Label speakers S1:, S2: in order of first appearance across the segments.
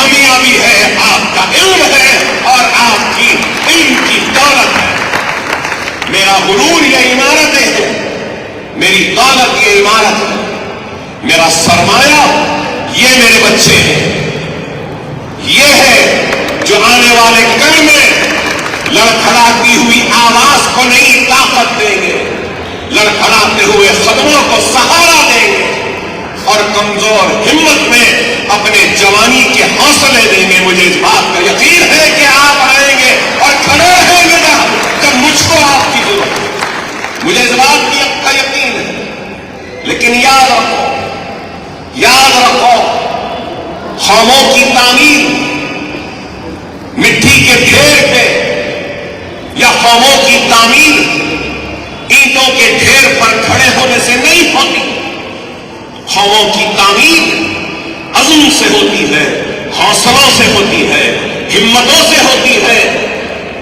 S1: کامیابی ہے آپ کا علم ہے اور آپ کی علم کی دولت ہے. میرا غرور یہ عمارتیں ہیں, میری دولت یہ عمارت ہے, میرا سرمایہ یہ میرے بچے ہیں. یہ ہے جو آنے والے کل میں لڑکھڑاتی ہوئی آواز کو نئی طاقت دیں گے, لڑکھڑاتے ہوئے قدموں کو سہارا دیں گے اور کمزور ہمت میں اپنے جوانی کے حوصلے دیں گے. مجھے اس بات کا یقین ہے کہ آپ آئیں گے اور کھڑے رہیں گے جب مجھ کو آپ کی ضرورت ہے. مجھے اس بات کا یقین ہے. لیکن یاد رکھو قوموں کی تعمیر مٹی کے ڈھیر پہ یا قوموں کی تعمیر اینٹوں کے ڈھیر پر کھڑے ہونے سے نہیں ہوتی. قوموں کی تعمیر عزم سے ہوتی ہے, حوصلوں سے ہوتی ہے, ہمتوں سے ہوتی ہے,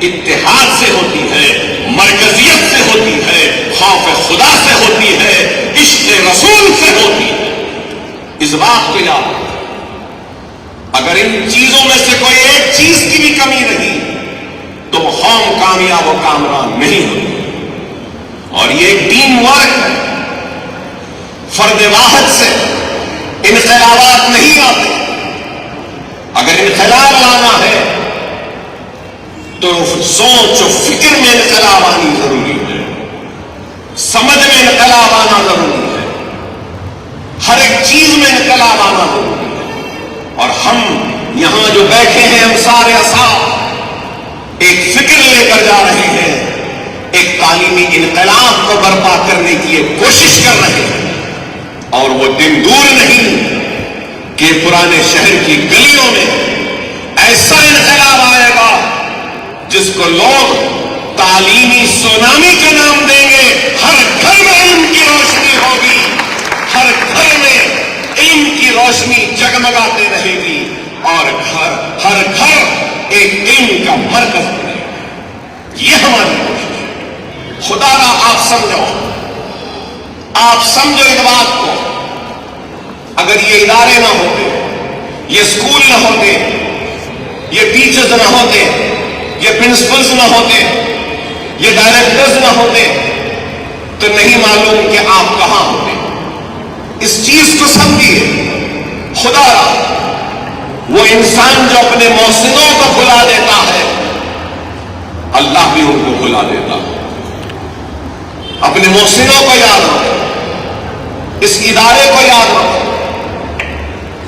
S1: اتحاد سے ہوتی ہے, مرکزیت سے ہوتی ہے, خوف خدا سے ہوتی ہے, عشق رسول سے ہوتی ہے. اس بات کو یاد رکھو. اگر ان چیزوں میں سے کوئی ایک چیز کی بھی کمی رہی تو وہ قوم کامیاب و کامران نہیں ہوتی. اور یہ ایک ٹیم ورک ہے. فرد واحد سے انقلابات نہیں آتے. اگر انقلاب لانا ہے تو سوچ و فکر میں انقلاب آنی ضروری ہے, سمجھ میں انقلاب آنا ضروری ہے, ہر ایک چیز میں انقلاب آنا ضروری ہے. اور ہم یہاں جو بیٹھے ہیں ہم سارے اصحاب ایک فکر لے کر جا رہے ہیں, ایک تعلیمی انقلاب کو برپا کرنے کی کوشش کر رہے ہیں. اور وہ دن دور نہیں کہ پرانے شہر کی گلیوں میں ایسا انقلاب آئے گا جس کو لوگ تعلیمی سونامی کا نام دیں گے. ہر گھر میں علم کی روشنی ہوگی, ہر گھر میں علم کی روشنی جگمگاتے رہے گی اور ہر گھر ایک علم کا مرکز بنے گا. یہ ہماری کوشش ہے. خدا را آپ سمجھو اس بات کو. اگر یہ ادارے نہ ہوتے, یہ اسکول نہ ہوتے, یہ ٹیچرز نہ ہوتے, یہ پرنسپلز نہ ہوتے, یہ ڈائریکٹرز نہ ہوتے تو نہیں معلوم کہ آپ کہاں ہوتے. اس چیز کو سمجھیے. خدا وہ انسان جو اپنے محسنوں کو بھلا دیتا ہے اللہ بھی ان کو بھلا دیتا ہے. اپنے محسنوں کو یاد رکھو, اس ادارے کو یاد رکھو,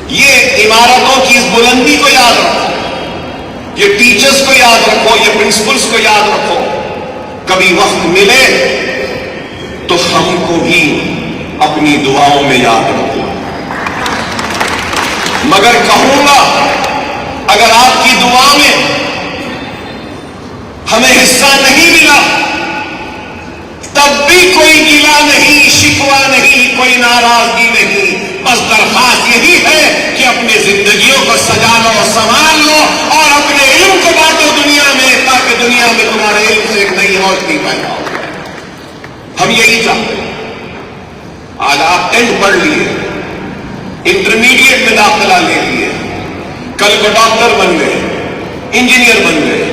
S1: یہ عمارتوں کی اس بلندی کو یاد رکھو, یہ ٹیچرز کو یاد رکھو, یہ پرنسپلز کو یاد رکھو. کبھی وقت ملے تو ہم کو بھی اپنی دعاؤں میں یاد رکھو. مگر کہوں گا اگر آپ کی دعا میں ہمیں حصہ نہیں ملا تب بھی کوئی گلہ نہیں, شکوہ نہیں, کوئی ناراضگی نہیں. بس درخواست یہی ہے کہ اپنی زندگیوں کو سجا لو, سنبھال لو اور اپنے علم کو بانٹو دنیا میں, تاکہ دنیا میں تمہارے علم سے ایک نئی روشنی پیدا ہو. ہم یہی چاہتے ہیں. آج آپ 10th پڑھ لیے, انٹرمیڈیٹ میں داخلہ لے لیے, کل کو ڈاکٹر بن گئے, انجینئر بن گئے,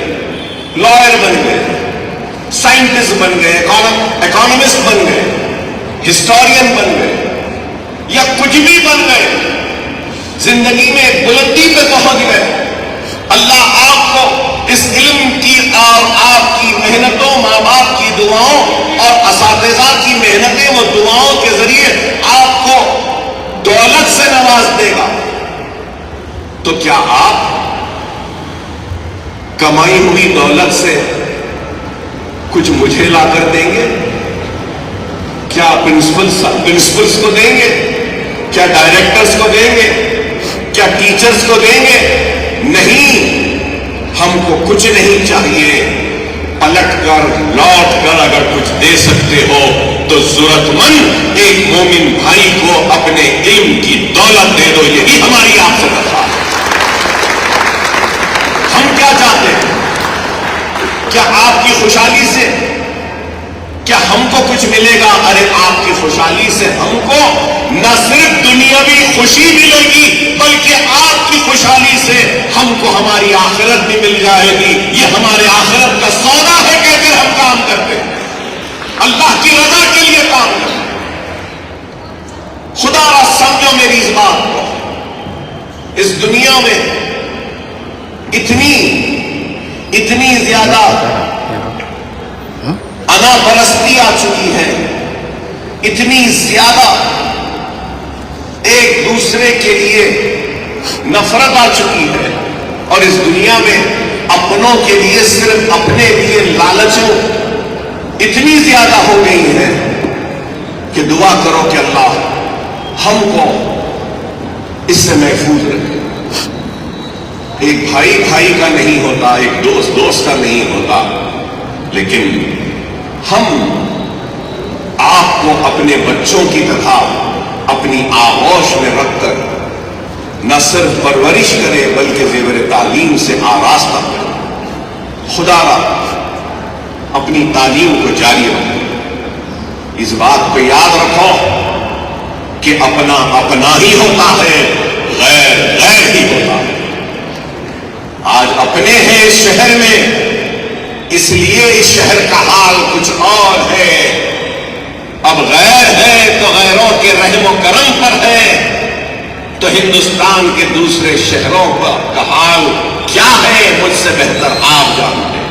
S1: لائر بن گئے, سائنٹسٹ بن گئے, اکانومسٹ بن گئے, ہسٹورین بن گئے یا کچھ بھی بن گئے, زندگی میں ایک بلندی پہ پہنچ گئے. اللہ آپ کو اس علم کی اور آپ کی محنتوں, ماں باپ کی دعاؤں اور اساتذہ کی محنتیں و دعاؤں کے ذریعے آپ کو دولت سے نواز دے گا. تو کیا آپ کمائی ہوئی دولت سے کچھ مجھے لا کر دیں گے؟ کیا پرنسپلز کو دیں گے؟ کیا ڈائریکٹرز کو دیں گے؟ کیا ٹیچرز کو دیں گے؟ نہیں, ہم کو کچھ نہیں چاہیے. پلٹ کر لوٹ کر اگر کچھ دے سکتے ہو تو ضرورت مند ایک مومن بھائی کو اپنے علم کی دولت دے دو. یہی ہماری آپ سے درخواست ہے. ہم کیا چاہتے ہیں؟ کیا آپ کی خوشحالی سے کیا ہم کو کچھ ملے گا؟ ارے آپ کی خوشحالی سے ہم کو نہ صرف دنیاوی خوشی ملے گی بلکہ آپ کی خوشحالی سے ہم کو ہماری آخرت بھی مل جائے گی، یہ ہمارے آخرت کا سودا ہے کہہ کر ہم کام کرتے ہیں، اللہ کی رضا کے لیے کام کرتے ہیں۔ خدا را سمجھو میری اس بات کو، اس دنیا میں اتنی زیادہ انا پرستی آ چکی ہے، اتنی زیادہ ایک دوسرے کے لیے نفرت آ چکی ہے، اور اس دنیا میں اپنوں کے لیے صرف اپنے لیے لالچوں اتنی زیادہ ہو گئی ہے کہ دعا کرو کہ اللہ ہم کو اس سے محفوظ رکھے۔ ایک بھائی بھائی کا نہیں ہوتا، ایک دوست دوست کا نہیں ہوتا، لیکن ہم آپ کو اپنے بچوں کی طرح اپنی آغوش میں رکھ کر نہ صرف پرورش کریں بلکہ زیور تعلیم سے آراستہ کریں۔ خدا را اپنی تعلیم کو جاری رکھو، اس بات کو یاد رکھو کہ اپنا اپنا ہی ہوتا ہے، غیر غیر ہی ہوتا ہے۔ آج اپنے ہیں اس شہر میں، اس لیے اس شہر کا حال کچھ اور ہے، اب غیر ہے تو غیروں کے رحم و کرم پر ہے، تو ہندوستان کے دوسرے شہروں کا حال کیا ہے مجھ سے بہتر آپ جانتے ہیں۔